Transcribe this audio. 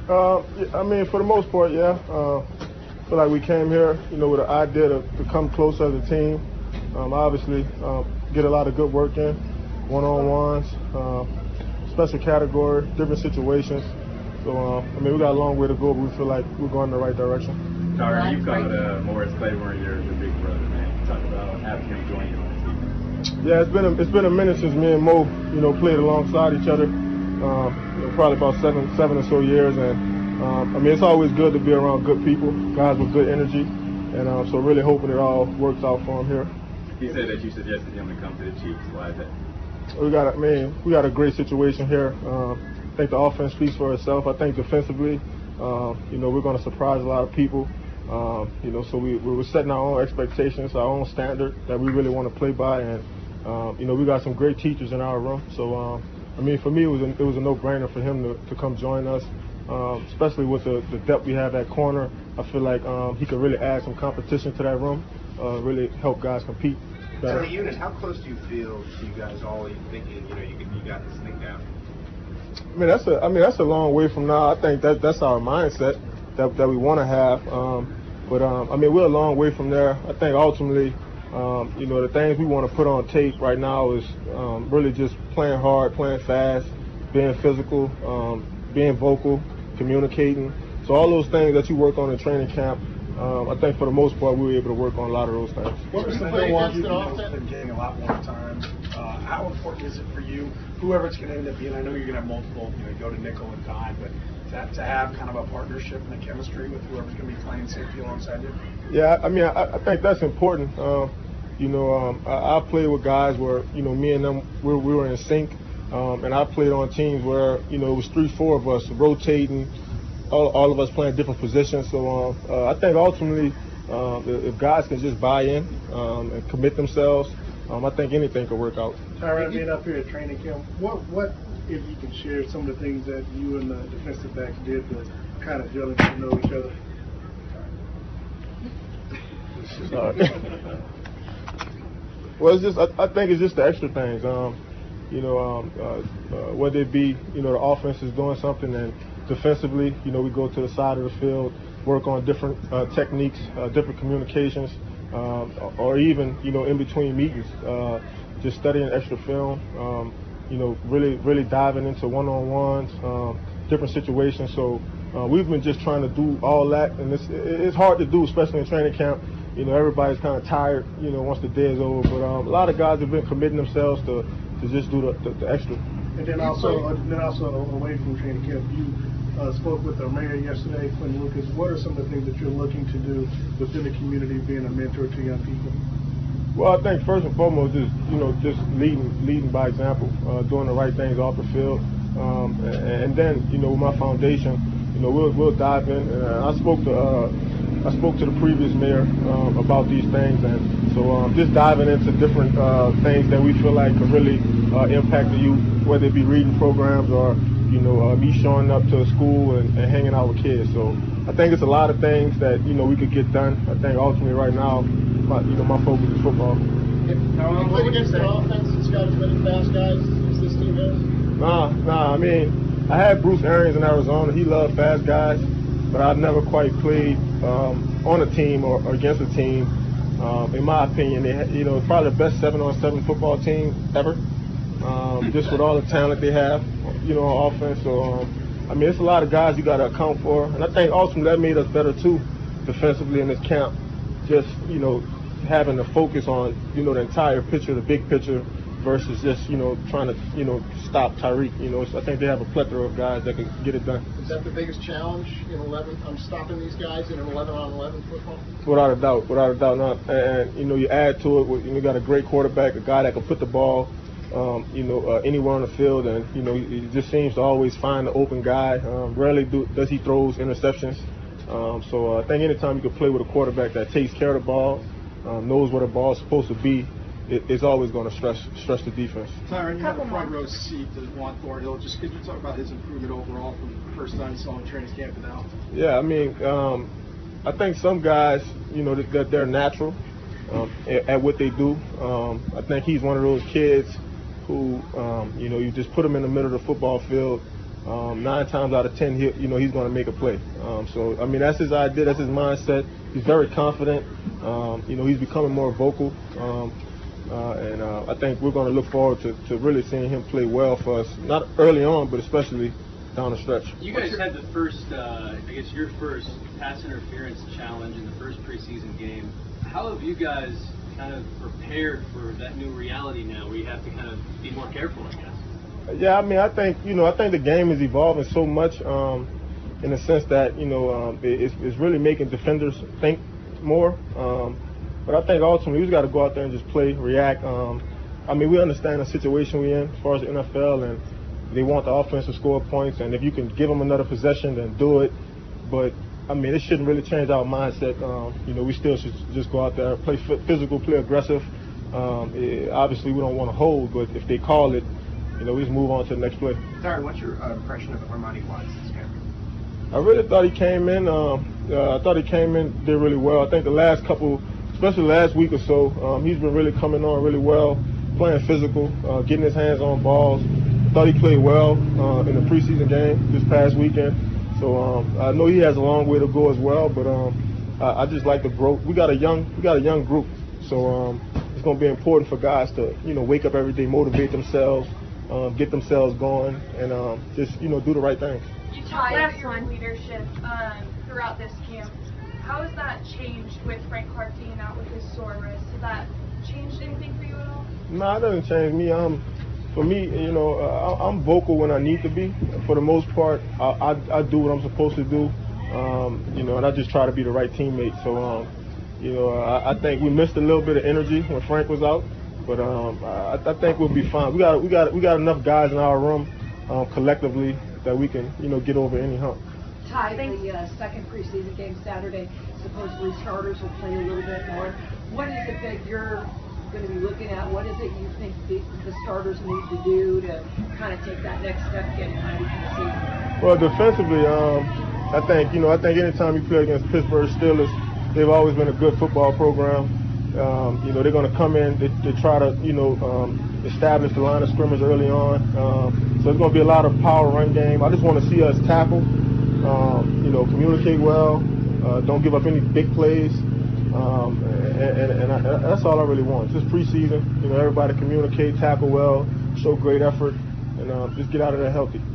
I mean, for the most part, yeah. I feel like we came here, with an idea to come closer as a team. Obviously, get a lot of good work in, one-on-ones, special category, different situations. So, I mean, we got a long way to go, but we feel like we're going in the right direction. Tyrann, you called Morris Claiborne your big brother, man. Talk about having him join you on the team. Yeah, it's been a minute since me and Mo, played alongside each other. Probably about seven or so years, and I mean, it's always good to be around good people, guys with good energy, and so really hoping it all works out for him here. He said that you suggested him to come to the Chiefs. Why is that? We got a great situation here. I think the offense speaks for itself. I think defensively, we're going to surprise a lot of people. So we're setting our own expectations, our own standard that we really want to play by, and we got some great teachers in our room. So I mean, for me, it was a no-brainer for him to come join us, especially with the depth we have at corner. I feel like he could really add some competition to that room, really help guys compete better. As a unit, how close do you feel to you guys all thinking, you got this thing down? I mean, that's a long way from now. I think that's our mindset that we want to have. I mean, we're a long way from there. I think ultimately, the things we want to put on tape right now is really just playing hard, playing fast, being physical, being vocal, communicating. So all those things that you work on in training camp, I think for the most part we were able to work on a lot of those things. What was the nuance you've been getting a lot more time? How important is it for you, whoever it's going to end up being? I know you're going to have multiple, go to nickel and dime, but to have kind of a partnership and a chemistry with whoever's going to be playing safety alongside you? Yeah, I mean, I think that's important. I played with guys where, me and them, we were in sync. And I played on teams where, it was 3-4 of us rotating, all of us playing different positions. So I think ultimately, if guys can just buy in and commit themselves, I think anything could work out. Tyrann, being up here at training camp, what if you can share some of the things that you and the defensive backs did to kind of gel and know each other? Well, it's just I think it's just the extra things. Whether it be the offense is doing something, and defensively, we go to the side of the field, work on different techniques, different communications, or even in between meetings, just studying extra film. Really diving into one-on-ones, different situations. So we've been just trying to do all that, and it's hard to do, especially in training camp. Everybody's kind of tired, once the day is over. But a lot of guys have been committing themselves to just do the extra. And then also away from training camp, you spoke with our mayor yesterday, Quinn Lucas. What are some of the things that you're looking to do within the community, being a mentor to young people? Well, I think first and foremost is just leading by example, doing the right things off the field, and then with my foundation, we'll dive in. I spoke to the previous mayor about these things, and so just diving into different things that we feel like could really impact the youth, whether it be reading programs or me showing up to a school and hanging out with kids. So I think it's a lot of things that we could get done. I think ultimately right now, my focus is football. Now, you played against the offense that's got as many fast guys as this team has? Nah. I mean, I had Bruce Arians in Arizona. He loved fast guys, but I've never quite played on a team or against a team. In my opinion, they had, probably the best 7-on-7 football team ever. Just with all the talent they have, on offense. So, I mean, it's a lot of guys you got to account for, and I think ultimately that made us better too, defensively in this camp. Just having to focus on the entire picture, the big picture, versus just trying to stop Tyreek. I think they have a plethora of guys that can get it done. Is that the biggest challenge in 11? Stopping these guys in an 11-on-11 football? Without a doubt. Not. And you add to it, you got a great quarterback, a guy that can put the ball, anywhere on the field, and he just seems to always find the open guy. Rarely does he throws interceptions. So I think anytime you can play with a quarterback that takes care of the ball, knows where the ball is supposed to be, it's always going to stress the defense. Tyrann, you have a front row seat to Juan Thornhill. Just could you talk about his improvement overall from the first time you saw him in training camp to now? Yeah, I mean, I think some guys, that they're natural at what they do. I think he's one of those kids who, you just put him in the middle of the football field, 9 times out of 10, he's going to make a play. So I mean, that's his idea, that's his mindset. He's very confident. He's becoming more vocal, and I think we're going to look forward to really seeing him play well for us, not early on, but especially down the stretch. You guys had the first, your first pass interference challenge in the first preseason game. How have you guys kind of prepared for that new reality now, where you have to kind of be more careful, I guess? Yeah, I mean, I think the game is evolving so much in the sense that it's really making defenders think more. But I think ultimately we just got to go out there and just play, react. I mean, we understand the situation we're in as far as the NFL, and they want the offense to score points, and if you can give them another possession, then do it. But I mean, it shouldn't really change our mindset. We still should just go out there, play physical, play aggressive. Obviously, we don't want to hold, but if they call it, we just move on to the next play. Tyrann, what's your impression of Armani Watts this game? I really thought he came in. Did really well. I think the last couple, especially last week or so, he's been really coming on really well, playing physical, getting his hands on balls. I thought he played well in the preseason game this past weekend. So I know he has a long way to go as well, but I just like the growth. We got a young group, so it's going to be important for guys to wake up every day, motivate themselves, get themselves going, and just do the right thing. You talked about your leadership throughout this camp. How has that changed with Frank Clark being out with his sore wrist? Has that changed anything for you at all? No, it doesn't change me. For me, I'm vocal when I need to be. For the most part, I do what I'm supposed to do, and I just try to be the right teammate. So, I think we missed a little bit of energy when Frank was out, but I think we'll be fine. We got enough guys in our room collectively that we can, get over any hump. Ty, the second preseason game Saturday, supposedly starters will play a little bit more. What is it that you're going to be looking at? What is it you think the starters need to do to kind of take that next step, getting ready for the season? Well, defensively, I think anytime you play against Pittsburgh Steelers, they've always been a good football program. They're going to come in, they try to, establish the line of scrimmage early on. So it's going to be a lot of power run game. I just want to see us tackle, communicate well, don't give up any big plays. And that's all I really want. Just preseason, everybody communicate, tackle well, show great effort, and just get out of there healthy.